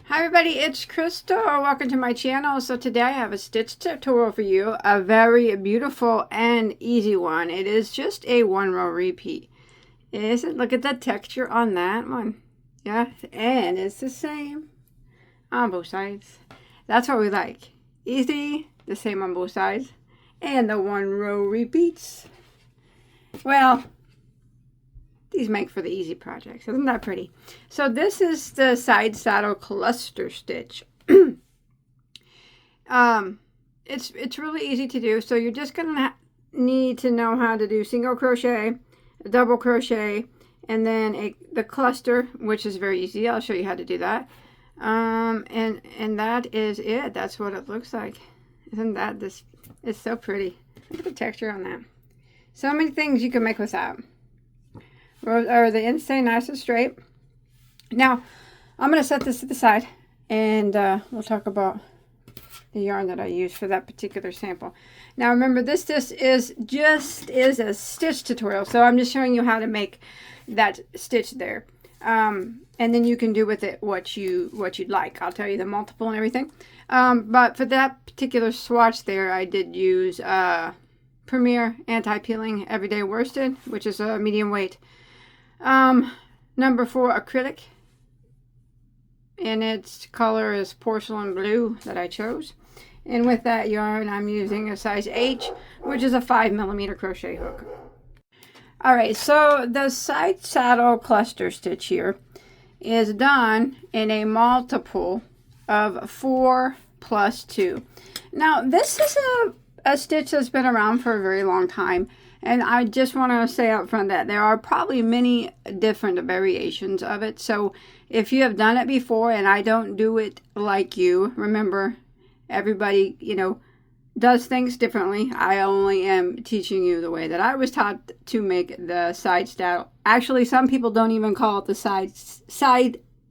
Hi everybody, it's Crystal. Welcome to my channel. So today I have a stitch tutorial for you, a very beautiful and easy one. It is just a 1-row repeat. Isn't? Look at the texture on that one. Yeah, and it's the same on both sides. That's what we like. Easy, the same on both sides, and the 1-row repeats. Well, these make for the easy projects. Isn't that pretty? So this is the side saddle cluster stitch. It's really easy to do. So you're just gonna need to know how to do single crochet, double crochet, and then the cluster, which is very easy. I'll show you how to do that. And that is it. That's what it looks like. Isn't that this? It's so pretty. Look at the texture on that. So many things you can make with that. Or the ends stay nice and straight. Now, I'm going to set this to the side, and we'll talk about the yarn that I use for that particular sample. Now, remember, this is a stitch tutorial, so I'm just showing you how to make that stitch there. And then you can do with it what you'd like. I'll tell you the multiple and everything. But for that particular swatch there, I did use Premier Anti-Peeling Everyday Worsted, which is a medium weight. Number 4 acrylic, and its color is porcelain blue that I chose. And with that yarn, I'm using a size H, which is a 5mm crochet hook. Alright, so the side saddle cluster stitch here is done in a multiple of 4 plus 2. Now, this is a stitch that's been around for a very long time. And I just want to say up front that there are probably many different variations of it. So if you have done it before and I don't do it like you, remember, everybody, does things differently. I only am teaching you the way that I was taught to make the side saddle. Actually, some people don't even call it the side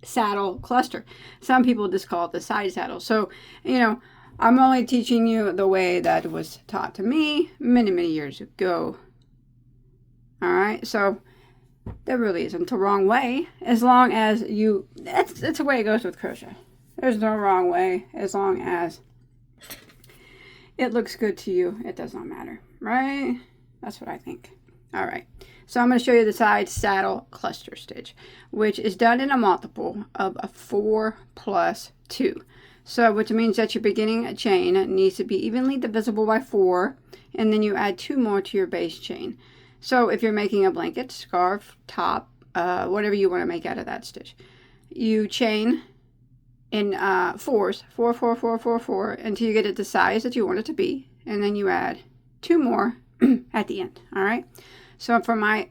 saddle cluster. Some people just call it the side saddle. So, I'm only teaching you the way that was taught to me many, many years ago. Alright, so there really isn't a wrong way, as long as that's the way it goes with crochet. There's no wrong way, as long as it looks good to you. It does not matter, right? That's what I think. Alright, so I'm going to show you the side saddle cluster stitch, which is done in a multiple of a 4 plus 2. So, which means that your beginning chain needs to be evenly divisible by 4, and then you add 2 more to your base chain. So, if you're making a blanket, scarf, top, whatever you want to make out of that stitch, you chain in 4s, 4, 4, 4, 4, 4, until you get it the size that you want it to be, and then you add 2 more at the end. All right. So, for my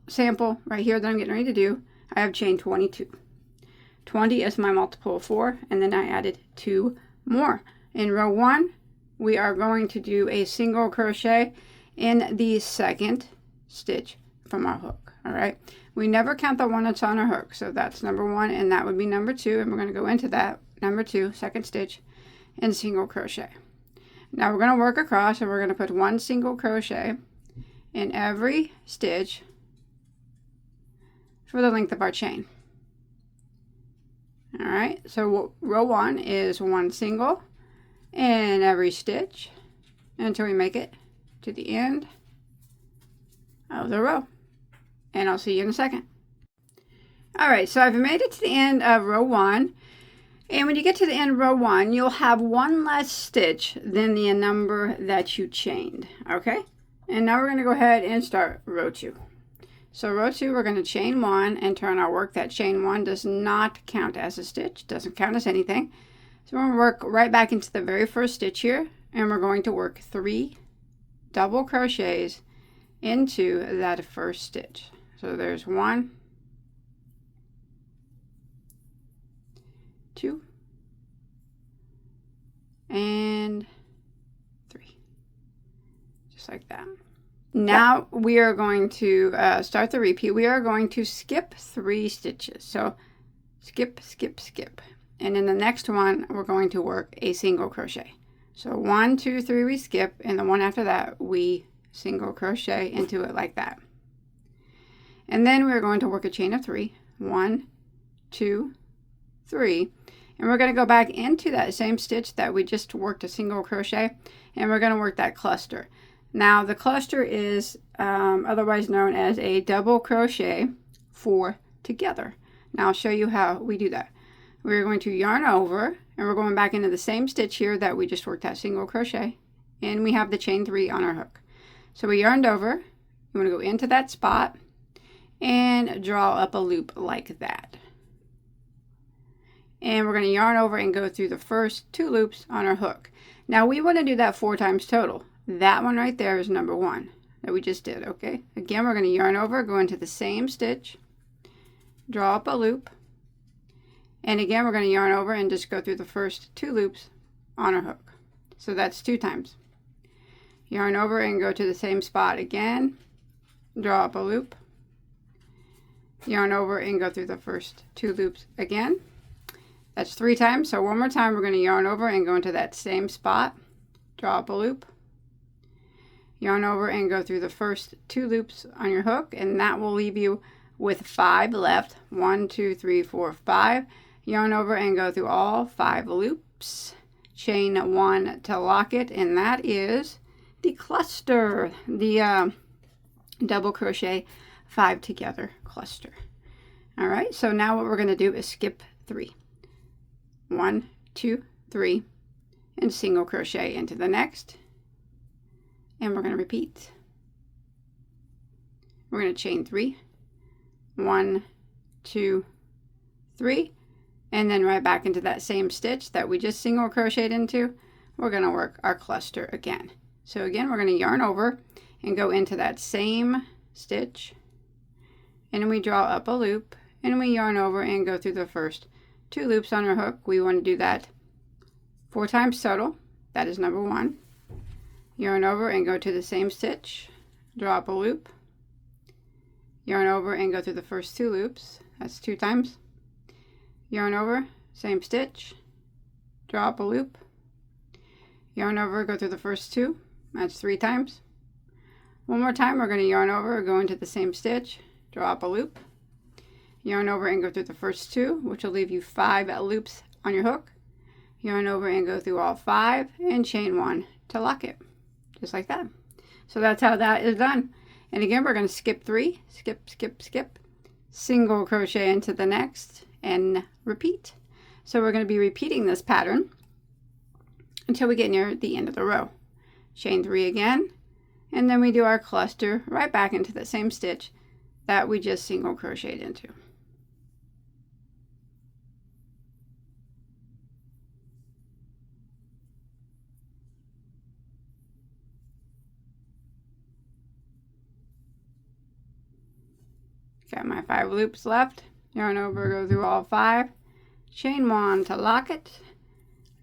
sample right here that I'm getting ready to do, I have chain 22. 20 is my multiple of 4, and then I added 2 more. In row 1, we are going to do a single crochet in the second stitch from our hook. All right, we never count the one that's on our hook, so that's number 1, and that would be number 2, and we're going to go into that number 2 second stitch and single crochet. Now we're going to work across, and we're going to put 1 single crochet in every stitch for the length of our chain. Alright, so row 1 is 1 single in every stitch until we make it to the end of the row. And I'll see you in a second. Alright, so I've made it to the end of row 1. And when you get to the end of row 1, you'll have 1 less stitch than the number that you chained. Okay? And now we're going to go ahead and start row 2. So row 2, we're going to chain 1 and turn our work. That chain 1 does not count as a stitch, doesn't count as anything. So we're going to work right back into the very first stitch here, and we're going to work 3 double crochets into that first stitch. So there's 1, 2, and 3. Just like that. Now we are going to start the repeat. We are going to skip 3 stitches. So skip, skip, skip. And in the next one, we're going to work a single crochet. So 1, 2, 3, we skip, and the one after that, we single crochet into it like that. And then we're going to work a chain of 3. 1, 2, 3. And we're going to go back into that same stitch that we just worked a single crochet, and we're going to work that cluster. Now the cluster is otherwise known as a double crochet 4 together. Now I'll show you how we do that. We're going to yarn over, and we're going back into the same stitch here that we just worked that single crochet, and we have the chain 3 on our hook. So we yarned over, you want to go into that spot and draw up a loop like that. And we're going to yarn over and go through the first 2 loops on our hook. Now we want to do that 4 times total. That one right there is number 1 that we just did, okay? Again, we're going to yarn over, go into the same stitch, draw up a loop, and again we're going to yarn over and just go through the first 2 loops on our hook. So that's 2 times. Yarn over and go to the same spot again, draw up a loop, yarn over and go through the first 2 loops again. That's 3 times. So one more time, we're going to yarn over and go into that same spot, draw up a loop, yarn over and go through the first 2 loops on your hook, and that will leave you with 5 left. 1, 2, 3, 4, 5. Yarn over and go through all 5 loops, chain 1 to lock it, and that is the cluster, the double crochet 5 together cluster. All right, so now what we're going to do is skip 3. 1, 2, 3, and single crochet into the next, and we're going to repeat. We're going to chain 3, 1, 2, 3, and then right back into that same stitch that we just single crocheted into. We're going to work our cluster again. So again, we're going to yarn over and go into that same stitch, and then we draw up a loop, and we yarn over and go through the first 2 loops on our hook. We want to do that 4 times total. That is number 1. Yarn over and go to the same stitch, draw up a loop, yarn over and go through the first 2 loops. That's 2 times. Yarn over, same stitch, draw up a loop, yarn over, go through the first 2. That's 3 times. One more time, we're going to yarn over, go into the same stitch, draw up a loop, yarn over and go through the first 2, which will leave you 5 loops on your hook. Yarn over and go through all 5 and chain 1 to lock it, just like that. So that's how that is done. And again, we're going to skip 3, skip, skip, skip, single crochet into the next, and repeat. So we're going to be repeating this pattern until we get near the end of the row. Chain 3 again, and then we do our cluster right back into the same stitch that we just single crocheted into. Got my 5 loops left. Yarn over, go through all 5, chain 1 to lock it,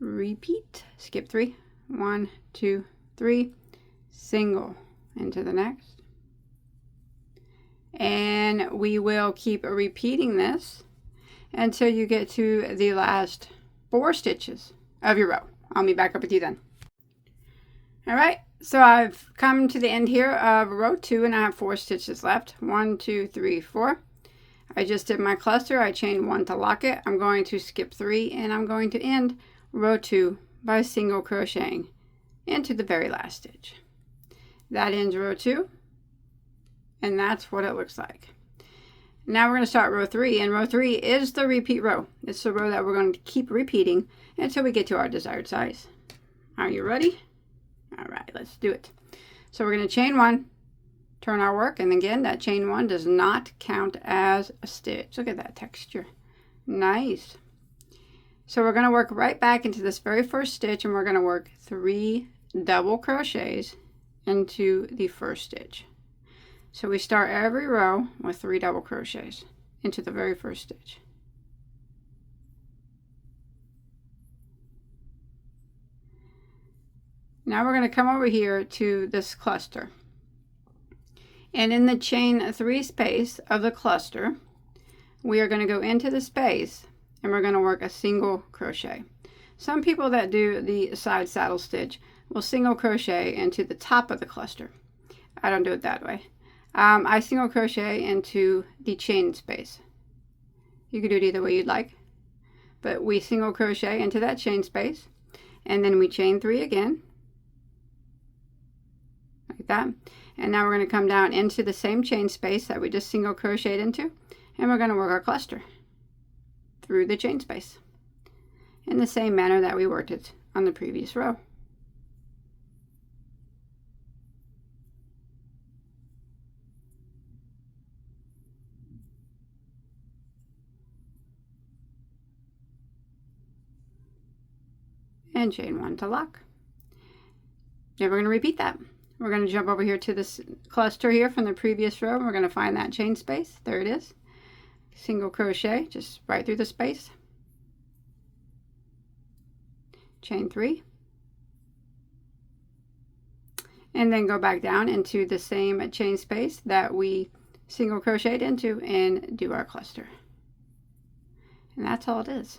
repeat, skip 3, 1, 2, 3, single into the next, and we will keep repeating this until you get to the last 4 stitches of your row. I'll be back up with you then. All right, so I've come to the end here of row 2, and I have 4 stitches left. 1, 2, 3, 4. I just did my cluster. I chained 1 to lock it. I'm going to skip 3, and I'm going to end row 2 by single crocheting into the very last stitch. That ends row 2, and that's what it looks like. Now we're going to start row 3, and row 3 is the repeat row. It's the row that we're going to keep repeating until we get to our desired size. Are you ready? All right, let's do it. So we're going to chain 1, turn our work, and again, that chain 1 does not count as a stitch. Look at that texture. Nice. So we're going to work right back into this very first stitch, and we're going to work 3 double crochets into the first stitch. So we start every row with 3 double crochets into the very first stitch. Now we're going to come over here to this cluster. And in the chain 3 space of the cluster, we are going to go into the space and we're going to work a single crochet. Some people that do the side saddle stitch will single crochet into the top of the cluster. I don't do it that way. I single crochet into the chain space. You can do it either way you'd like. but we single crochet into that chain space, and then we chain 3 again, like that. And now we're going to come down into the same chain space that we just single crocheted into, and we're going to work our cluster through the chain space in the same manner that we worked it on the previous row. And chain 1 to lock. Then we're going to repeat that. We're going to jump over here to this cluster here from the previous row. We're going to find that chain space. There it is. Single crochet just right through the space. Chain 3. And then go back down into the same chain space that we single crocheted into and do our cluster. And that's all it is.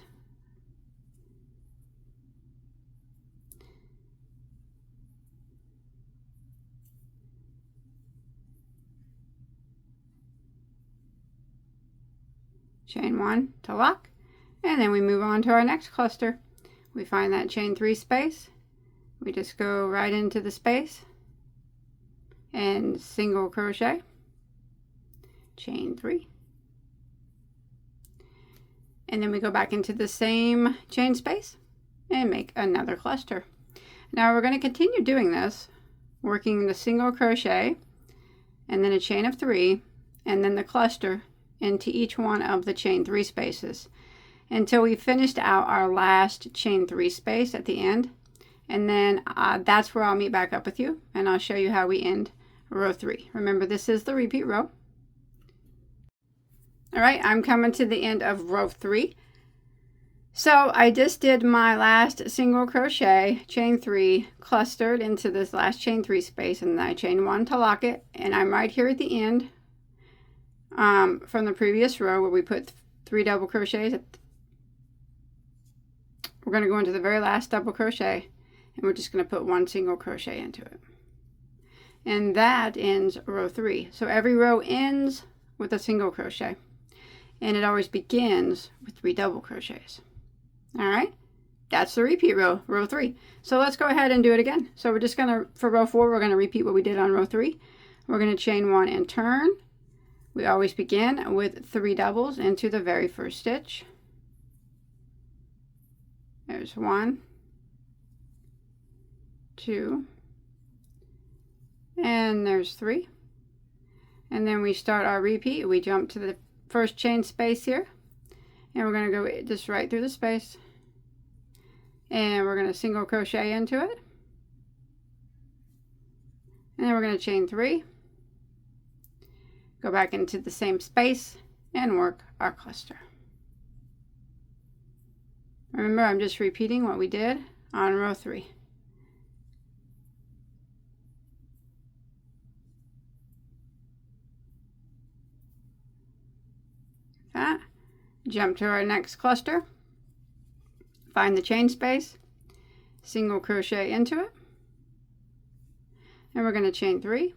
Chain 1 to lock, and then we move on to our next cluster. We find that chain 3 space, we just go right into the space and single crochet, chain 3, and then we go back into the same chain space and make another cluster. Now we're going to continue doing this, working the single crochet and then a chain of 3 and then the cluster into each one of the chain 3 spaces until we finished out our last chain 3 space at the end, and then that's where I'll meet back up with you and I'll show you how we end row 3. Remember, this is the repeat row. Alright, I'm coming to the end of row 3. So I just did my last single crochet, chain 3, clustered into this last chain 3 space, and then I chain 1 to lock it, and I'm right here at the end from the previous row where we put 3 double crochets. We're going to go into the very last double crochet, and we're just going to put 1 single crochet into it. And that ends row 3. So every row ends with a single crochet, and it always begins with 3 double crochets. All right, that's the repeat row, row 3. So let's go ahead and do it again. So we're just going to, for row 4, we're going to repeat what we did on row 3. We're going to chain 1 and turn. We always begin with 3 doubles into the very first stitch. There's 1, 2, and there's 3. And then we start our repeat. We jump to the first chain space here, and we're going to go just right through the space, and we're going to single crochet into it, and then we're going to chain 3, go back into the same space and work our cluster. Remember, I'm just repeating what we did on row 3. That. Jump to our next cluster, find the chain space, single crochet into it, and we're going to chain 3,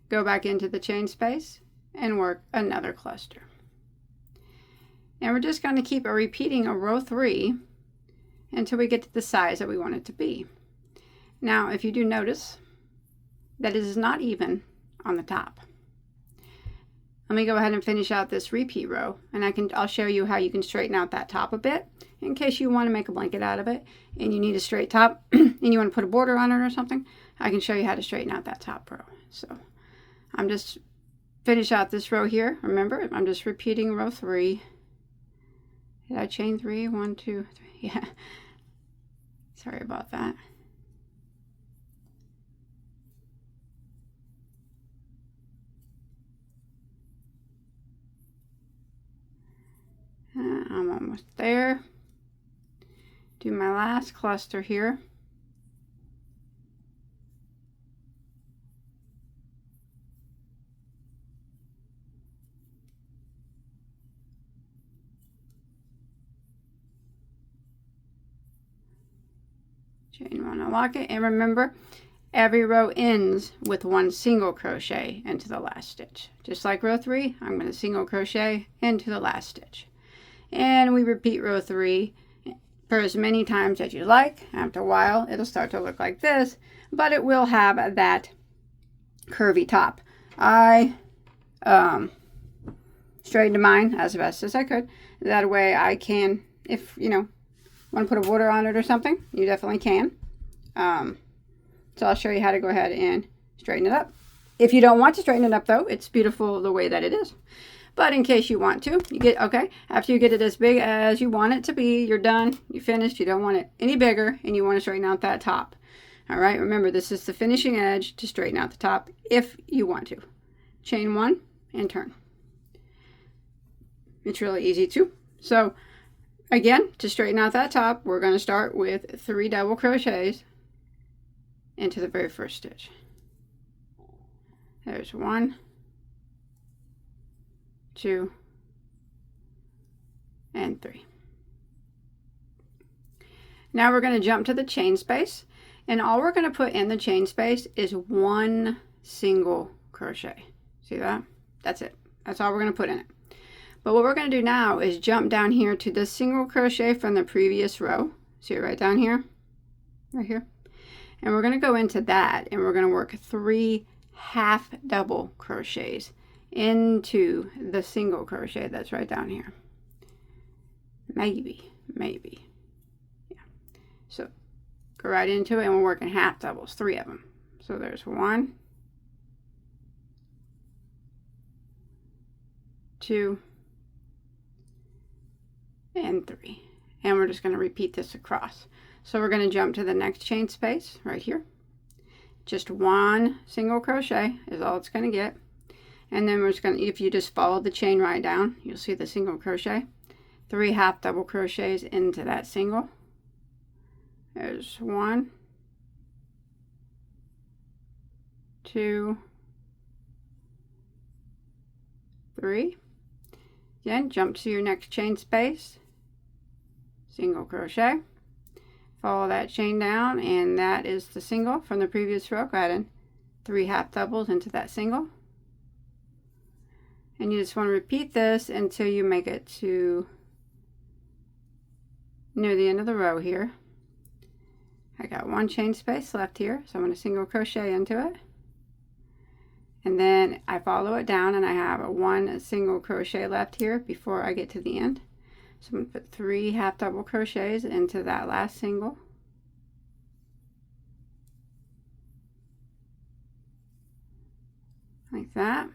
go back into the chain space and work another cluster. And we're just going to keep repeating a row 3 until we get to the size that we want it to be. Now, if you do notice that it is not even on the top, let me go ahead and finish out this repeat row, and I'll show you how you can straighten out that top a bit in case you want to make a blanket out of it and you need a straight top and you want to put a border on it or something. I can show you how to straighten out that top row. So I'm just finish out this row here. Remember, I'm just repeating row 3. Did I chain 3? 1, 2, 3. Yeah. Sorry about that. I'm almost there. Do my last cluster here. Chain 1 and lock it, and remember, every row ends with 1 single crochet into the last stitch. Just like row 3, I'm going to single crochet into the last stitch. and we repeat row 3 for as many times as you like. After a while, it'll start to look like this, but it will have that curvy top. I straightened mine as best as I could. That way I can, if you know, want to put a border on it or something, you definitely can. So I'll show you how to go ahead and straighten it up. If you don't want to straighten it up though, it's beautiful the way that it is. But in case you want to, you get, okay, after you get it as big as you want it to be, you're done, you finished, you don't want it any bigger, and you want to straighten out that top. All right, remember this is the finishing edge to straighten out the top if you want to. Chain 1 and turn. It's really easy too. So again, to straighten out that top, we're going to start with 3 double crochets into the very first stitch. There's 1, 2, and 3. Now we're going to jump to the chain space, and all we're going to put in the chain space is 1 single crochet. See that? That's it. That's all we're going to put in it. But what we're going to do now is jump down here to the single crochet from the previous row. See it right down here? Right here. And we're going to go into that, and we're going to work 3 half double crochets into the single crochet that's right down here. Maybe. Yeah. So go right into it, and we're working half doubles, 3 of them. So there's 1, 2, and 3. And we're just going to repeat this across. So we're going to jump to the next chain space right here. Just 1 single crochet is all it's going to get. And then we're just going to, if you just follow the chain right down, you'll see the single crochet. 3 half double crochets into that single. There's 1, 2, 3. Then jump to your next chain space, single crochet, follow that chain down, and that is the single from the previous row. Go ahead and 3 half doubles into that single, and you just want to repeat this until you make it to near the end of the row here. I got 1 chain space left here, so I'm going to single crochet into it. And then I follow it down, and I have a 1 single crochet left here before I get to the end. So I'm going to put 3 half double crochets into that last single. Like that.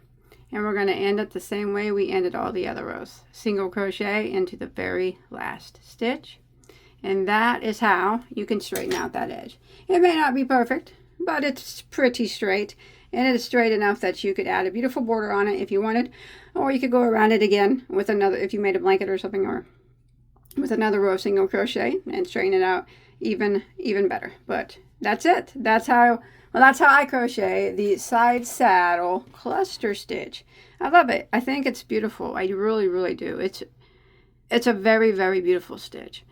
And we're going to end it the same way we ended all the other rows. Single crochet into the very last stitch. And that is how you can straighten out that edge. It may not be perfect, but it's pretty straight. And it is straight enough that you could add a beautiful border on it if you wanted, or you could go around it again with another, if you made a blanket or something, or with another row of single crochet and straighten it out even better. But that's it. That's how I crochet the side saddle cluster stitch. I love it. I think it's beautiful. I really do. It's a very beautiful stitch.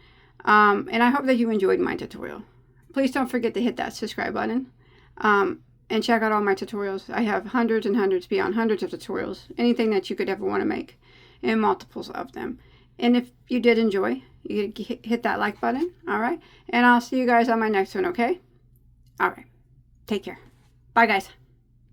And I hope that you enjoyed my tutorial. Please don't forget to hit that subscribe button. And check out all my tutorials. I have hundreds and hundreds, beyond hundreds of tutorials. Anything that you could ever want to make, and multiples of them. And if you did enjoy, you could hit that like button. All right. And I'll see you guys on my next one, okay? All right. Take care. Bye, guys.